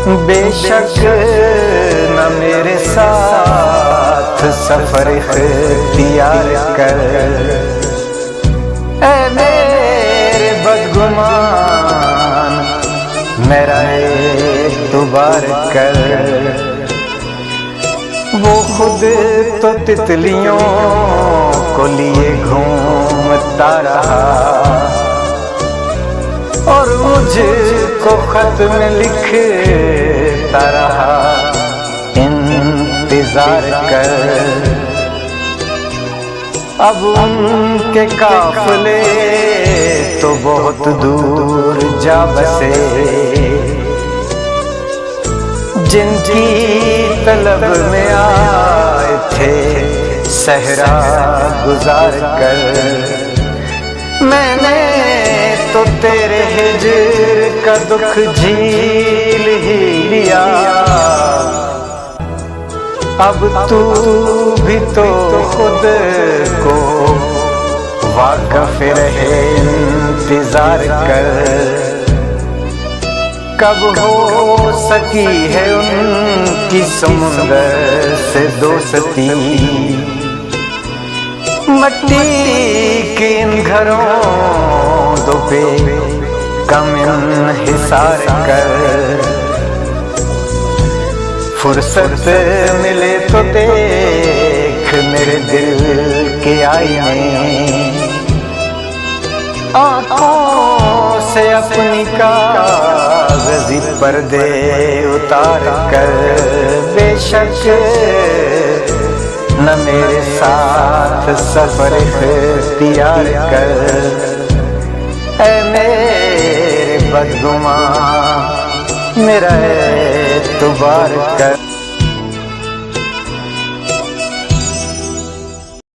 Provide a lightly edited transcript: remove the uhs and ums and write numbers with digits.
बेशक न मेरे साथ सफर इख्तियार कर, ऐ मेरे बदगुमान मेरा एतबार कर। वो खुद तो तितलियों को लिए घूमता रहा और मुझको खत में लिखता रहा इंतजार कर। अब उनके काफिले तो बहुत दूर जा बसे, जिनकी तलब में आए थे सहरा गुजार कर। मैंने तो तेरे हिज्र का दुख झील ही लिया, अब तू भी तो खुद को वाक़िफ़ रहे इंतजार कर। कब हो सकी है उनकी समुंदर से दोस्ती, मट्टी के इन घरों दो पे कम हिसार कर। फुर्सत मिले तो देख मेरे दिल के आईने, आँखों से अपनी कागज़ी पर्दे उतार कर। बेशक न मेरे साथ सफर इख्तियार कर, ऐ मेरे बदगुमान मेरा एतबार कर।